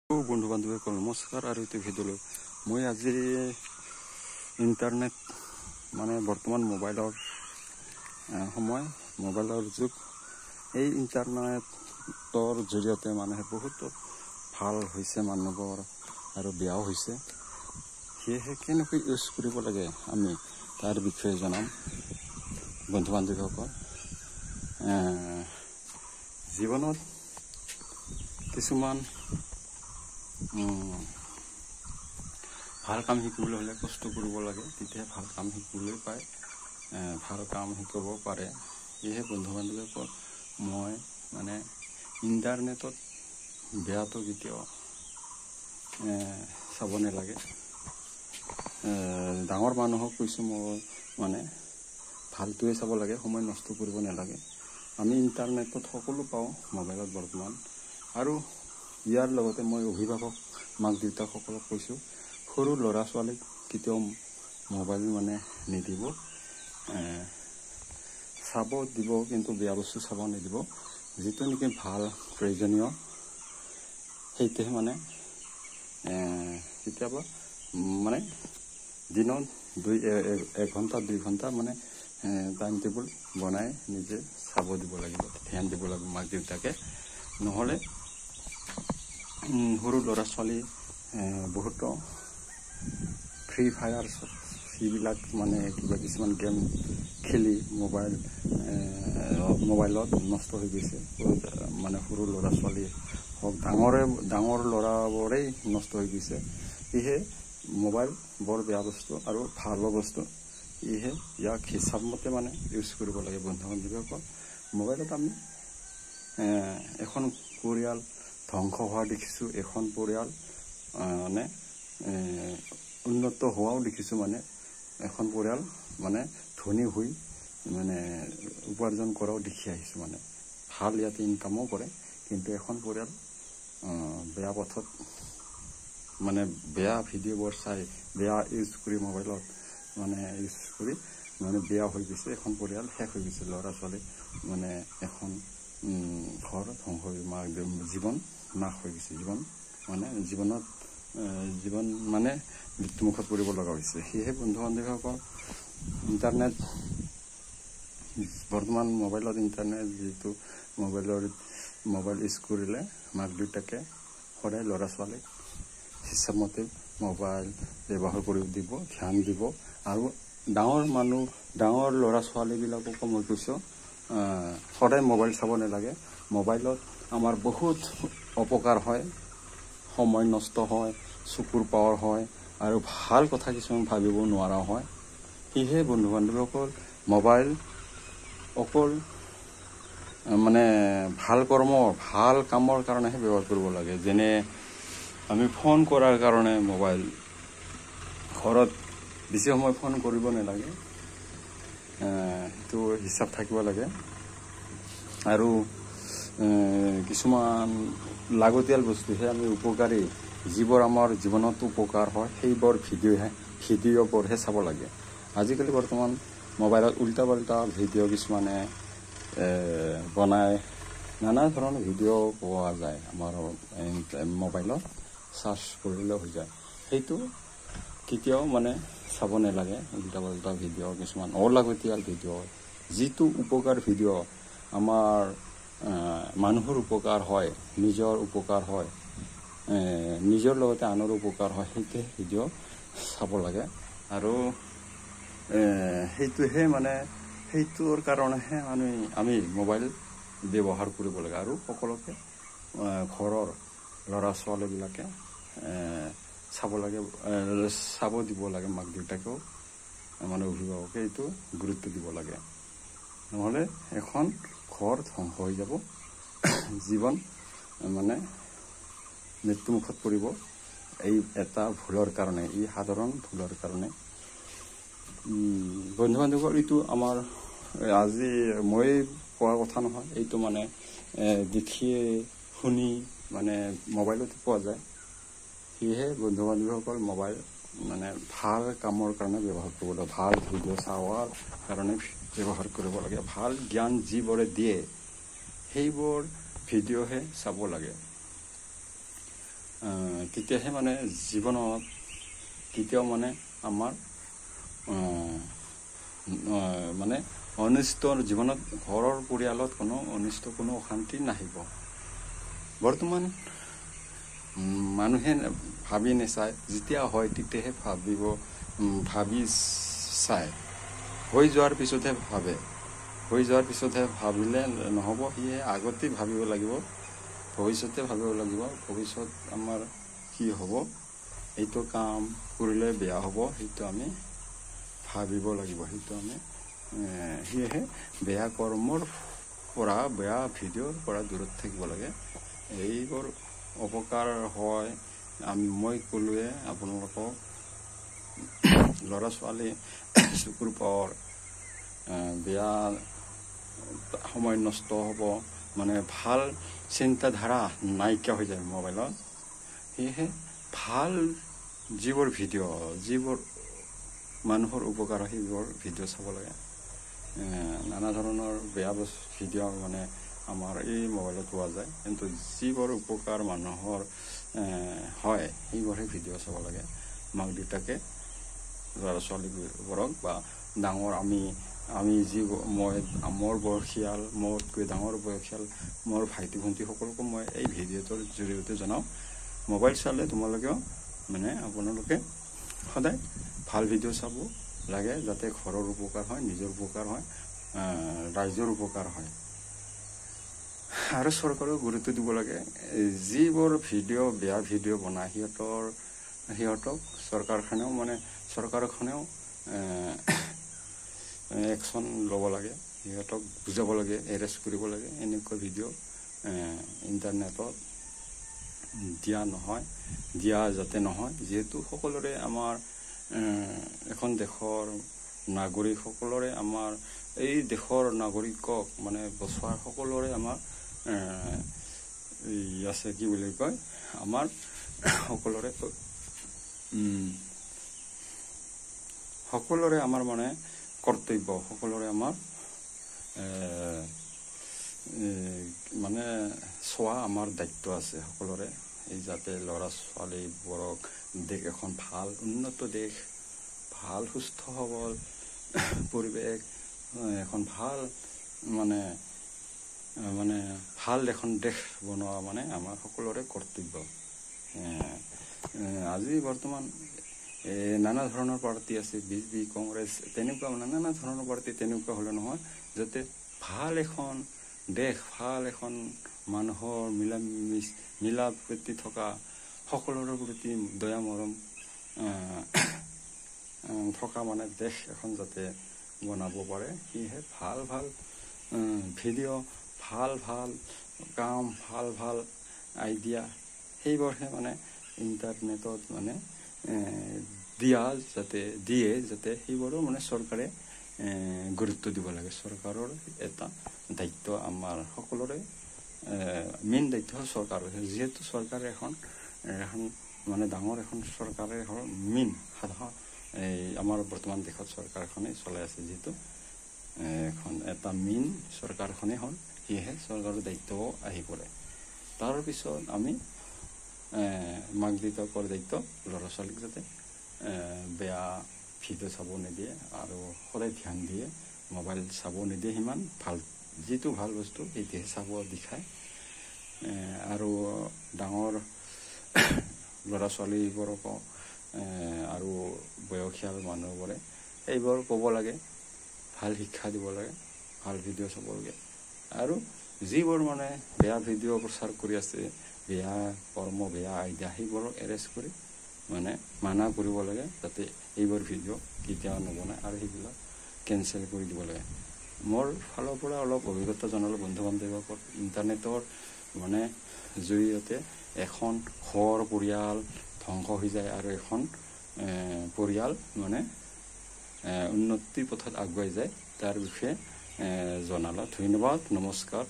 বন্ধু বান্ধৱীসকল নমস্কাৰ। আৰু এইটো ভিডিঅ'লৈ মই আজি ইণ্টাৰনেট মানে বৰ্তমান মোবাইলৰ সময়, মোবাইলৰ যুগ। এই ইণ্টাৰনেটৰ জৰিয়তে মানুহে বহুতো ভাল হৈছে মানুহবোৰ আৰু বেয়াও হৈছে। সেয়েহে কেনেকৈ ইউজ কৰিব লাগে আমি তাৰ বিষয়ে জনাম বন্ধু বান্ধৱীসকল। জীৱনত কিছুমান ভাল কাম শিকিবলৈ হ'লে কষ্ট কৰিব লাগে, তেতিয়া ভাল কাম শিকিবলৈ পায়, ভাল কাম শিকাব পাৰে। সেয়েহে বন্ধু বান্ধৱীসকল মই মানে ইণ্টাৰনেটত বেয়াটো কেতিয়াও চাব নালাগে। ডাঙৰ মানুহক কৈছোঁ মই মানে ভালটোৱে চাব লাগে, সময় নষ্ট কৰিব নালাগে। আমি ইণ্টাৰনেটত সকলো পাওঁ মোবাইলত বৰ্তমান। আৰু ইয়াৰ লগতে মই অভিভাৱক মাক দেউতাকসকলক কৈছোঁ, সৰু ল'ৰা ছোৱালীক কেতিয়াও মোবাইল মানে নিদিব, চাব দিব কিন্তু বেয়া বস্তু চাব নিদিব। যিটো নেকি ভাল প্ৰয়োজনীয় সেইটোহে মানে কেতিয়াবা মানে দিনত 1 ঘণ্টা 2 ঘণ্টা মানে টাইম টেবুল বনাই নিজে চাব দিব লাগিব, ধ্যান দিব লাগিব মাক দেউতাকে। নহ'লে সৰু ল'ৰা ছোৱালী বহুতো ফ্ৰী ফায়াৰ সেইবিলাক মানে কিছুমান গেম খেলি মোবাইলত নষ্ট হৈ গৈছে। মানে সৰু ল'ৰা ছোৱালী হওক, ডাঙৰ ল'ৰাবোৰেই নষ্ট হৈ গৈছে। সেয়েহে মোবাইল বৰ বেয়া বস্তু আৰু ভালো বস্তু। সেয়েহে ইয়াক হিচাপমতে মানে ইউজ কৰিব লাগে বন্ধু বান্ধৱীসকল। মোবাইলত আমি এখন পৰিয়াল ধ্বংস হোৱা দেখিছোঁ, এখন পৰিয়াল মানে উন্নত হোৱাও দেখিছোঁ। মানে এখন পৰিয়াল মানে ধনী হৈ মানে উপাৰ্জন কৰাও দেখি আহিছোঁ। মানে ভাল ইয়াতে ইনকামো কৰে, কিন্তু এখন পৰিয়াল বেয়া পথত মানে বেয়া ভিডিঅ'বোৰ চাই, বেয়া ইউজ কৰি মোবাইলত মানে ইউজ কৰি মানে বেয়া হৈ গৈছে। এখন পৰিয়াল শেষ হৈ গৈছে, ল'ৰা ছোৱালী মানে এখন ঘৰ ধ্বংস হৈ জীৱন নাশ হৈ গৈছে। জীৱন মানে মৃত্যুমুখত পৰিব লগা হৈছে। সেয়েহে বন্ধু বান্ধৱীসকল ইণ্টাৰনেট বৰ্তমান মোবাইলত যিটো মোবাইল ইউজ কৰিলে মাক দেউতাকে সদায় ল'ৰা ছোৱালীক হিচাপমতে মোবাইল ব্যৱহাৰ কৰি দিব, ধ্যান দিব। আৰু ডাঙৰ ল'ৰা ছোৱালীবিলাককো মই কৈছোঁ, সদায় মোবাইল চাব নালাগে। মোবাইলত আমাৰ বহুত অপকাৰ হয়, সময় নষ্ট হয়, চকুৰ পাৱাৰ হয় আৰু ভাল কথা কিছুমান ভাবিব নোৱাৰা হয়। সেয়েহে বন্ধু বান্ধৱীসকল মোবাইল অকল মানে ভাল কামৰ কাৰণেহে ব্যৱহাৰ কৰিব লাগে। যেনে আমি ফোন কৰাৰ কাৰণে মোবাইল, ঘৰত বেছি সময় ফোন কৰিব নালাগে, সেইটো হিচাপ থাকিব লাগে। আৰু কিছুমান লাগতিয়াল বস্তুহে আমি উপকাৰী, যিবোৰ আমাৰ জীৱনত উপকাৰ হয় সেইবোৰ ভিডিঅ'বোৰহে চাব লাগে। আজিকালি বৰ্তমান মোবাইলত উল্টা পাল্টা ভিডিঅ' কিছুমানে বনাই, নানা ধৰণৰ ভিডিঅ' পোৱা যায় আমাৰ মোবাইলত, চাৰ্চ কৰিলে হৈ যায়। সেইটো কেতিয়াও মানে চাব নালাগে। উল্টা পাল্টা ভিডিঅ', কিছুমান অলাগতিয়াল ভিডিঅ'। যিটো উপকাৰ ভিডিঅ' আমাৰ মানুহৰ উপকাৰ হয়, নিজৰ উপকাৰ হয়, নিজৰ লগতে আনৰো উপকাৰ হয়, সেইটোৱে ভিডিঅ' চাব লাগে। আৰু সেইটোৰ কাৰণেহে আমি মোবাইল ব্যৱহাৰ কৰিব লাগে। আৰু সকলোকে ঘৰৰ ল'ৰা ছোৱালীবিলাকে চাব দিব লাগে, মাক দেউতাকেও মানে অভিভাৱকে এইটো গুৰুত্ব দিব লাগে। নহ'লে এখন ঘৰ ধ্বংস হৈ যাব, জীৱন মানে মৃত্যুমুখত পৰিব। এই এটা ভুলৰ কাৰণে, এই সাধাৰণ ভুলৰ কাৰণে। বন্ধু বান্ধৱীসকল এইটো আমাৰ আজি মই কোৱা কথা নহয়, এইটো মানে দেখিয়ে শুনি মানে মোবাইলতে পোৱা যায়। সেয়েহে বন্ধু বান্ধৱীসকল মোবাইল মানে ভাল কামৰ কাৰণে ব্যৱহাৰ কৰিব লাগে, ভাল ভিডিঅ' চোৱাৰ কাৰণে ব্যৱহাৰ কৰিব লাগে। ভাল জ্ঞান যিবোৰে দিয়ে সেইবোৰ ভিডিঅ'হে চাব লাগে। তেতিয়াহে মানে জীৱনত কেতিয়াও মানে আমাৰ মানে অনিষ্ট জীৱনত ঘৰৰ পৰিয়ালত কোনো অনিষ্ট কোনো অশান্তি নাহিব। বৰ্তমান মানুহে ভাবি নাচায়, যেতিয়া হয় তেতিয়াহে ভাবি চায়, হৈ যোৱাৰ পিছতহে ভাবে, হৈ যোৱাৰ পিছতহে ভাবিলে নহ'ব, সেয়ে আগতেই ভাবিব লাগিব, ভৱিষ্যতে ভাবিব লাগিব, ভৱিষ্যত আমাৰ কি হ'ব, এইটো কাম কৰিলে বেয়া হ'ব, সেইটো আমি ভাবিব লাগিব, সেইটো আমি সেয়েহে বেয়া কৰ্মৰ পৰা, বেয়া ভিডিঅ'ৰ পৰা দূৰত থাকিব লাগে। এইবোৰ অপকাৰ হয়, মই ক'লোৱে আপোনালোকক, ল'ৰা ছোৱালী চকুৰ পাৱাৰ বেয়া, সময় নষ্ট হ'ব, মানে ভাল চিন্তাধাৰা নাইকিয়া হৈ যায় মোবাইলত। সেয়েহে ভাল যিবোৰ ভিডিঅ', যিবোৰ মানুহৰ উপকাৰ হয় সেইবোৰ ভিডিঅ' চাব লাগে। নানা ধৰণৰ বেয়া ভিডিঅ' মানে আমাৰ এই মোবাইলত পোৱা যায়, কিন্তু যিবোৰ উপকাৰ মানুহৰ হয় সেইবোৰহে ভিডিঅ' চাব লাগে। মাক দেউতাকে ল'ৰা ছোৱালীবোৰক বা ডাঙৰ মোৰ বয়সীয়াল, মোতকৈ ডাঙৰ বয়সীয়াল মোৰ ভাইটি ভণ্টি সকলোকো মই এই ভিডিঅ'টোৰ জৰিয়তে জনাওঁ, মোবাইল চালে তোমালোকেও মানে আপোনালোকে সদায় ভাল ভিডিঅ' চাব লাগে, যাতে ঘৰৰ উপকাৰ হয়, নিজৰ উপকাৰ হয়, ৰাইজৰ উপকাৰ হয়। আৰু চৰকাৰেও গুৰুত্ব দিব লাগে, যিবোৰ ভিডিঅ' বেয়া ভিডিঅ' বনায় সিহঁতক চৰকাৰখনেও একশ্যন ল'ব লাগে, সিহঁতক বুজাব লাগে, এৰেষ্ট কৰিব লাগে। এনেকুৱা ভিডিঅ' ইণ্টাৰনেটত দিয়া যাতে নহয়, যিহেতু সকলোৰে আমাৰ এখন দেশৰ নাগৰিক, সকলোৰে আমাৰ এই দেশৰ নাগৰিকক মানে বচোৱাৰ সকলোৰে আমাৰ আছে, কি বুলি কয়, আমাৰ সকলোৰে আমাৰ মানে কৰ্তব্য, সকলোৰে আমাৰ মানে চোৱা আমাৰ দায়িত্ব আছে সকলোৰে, এই যাতে ল'ৰা ছোৱালীবোৰক দেশ এখন ভাল উন্নত দেশ, ভাল সুস্থ সবল পৰিৱেশ, এখন ভাল মানে ভাল এখন দেশ বনোৱা মানে আমাৰ সকলোৰে কৰ্তব্য। আজি বৰ্তমান নানা ধৰণৰ পাৰ্টি আছে, বিজেপি, কংগ্ৰেছ, তেনেকুৱা মানে নানা ধৰণৰ পাৰ্টি, তেনেকুৱা হ'লে নহয়, যাতে ভাল এখন দেশ, ভাল এখন মানুহৰ মিলা প্ৰীতি থকা, সকলোৰে প্ৰতি দয়া মৰম থকা মানে দেশ এখন যাতে বনাব পাৰে, সেয়েহে ভাল ভিডিঅ', ভাল কাম, ভাল আইডিয়া, সেইবোৰহে মানে ইণ্টাৰনেটত মানে দিয়ে যাতে সেইবোৰো মানে চৰকাৰে গুৰুত্ব দিব লাগে। চৰকাৰৰ এটা দায়িত্ব, আমাৰ সকলোৰে মেইন দায়িত্ব হ'ল চৰকাৰৰ, যিহেতু চৰকাৰে এখন মানে ডাঙৰ এখন চৰকাৰে হ'ল মেইন আমাৰ বৰ্তমান দেশত চৰকাৰখনেই চলাই আছে, যিহেতু এখন এটা মেইন চৰকাৰখনেই হ'ল, সেয়েহে চৰকাৰৰ দায়িত্বও আহি পৰে। তাৰপিছত আমি মাক দেউতাকৰ দায়িত্ব, ল'ৰা ছোৱালীক যাতে বেয়া ভিডিঅ' চাব নিদিয়ে আৰু সদায় ধ্যান দিয়ে, মোবাইল চাব নিদিয়ে, সিমান যিটো ভাল বস্তু সেইটোহে চাব দেখায়। আৰু ডাঙৰ ল'ৰা ছোৱালীবোৰকো আৰু বয়সীয়াল মানুহবোৰে এইবোৰ ক'ব লাগে, ভাল শিক্ষা দিব লাগে, ভাল ভিডিঅ' চাব লাগে। আৰু যিবোৰ মানে বেয়া ভিডিঅ' প্ৰচাৰ কৰি আছে, বেয়া কৰ্ম, বেয়া আইডিয়া, সেইবোৰক এৰেষ্ট কৰি মানে মানা কৰিব লাগে, যাতে এইবোৰ ভিডিঅ' কেতিয়াও নবনায় আৰু সেইবিলাক কেঞ্চেল কৰি দিব লাগে। মোৰ ফালৰ পৰা অলপ অভিজ্ঞতা জনালোঁ বন্ধু বান্ধৱীসকল, ইণ্টাৰনেটৰ মানে জৰিয়তে এখন ঘৰ পৰিয়াল ধ্বংস হৈ যায় আৰু এখন পৰিয়াল মানে উন্নতিৰ পথত আগুৱাই যায়, তাৰ বিষয়ে জনালোঁ। ধন্যবাদ, নমস্কাৰ।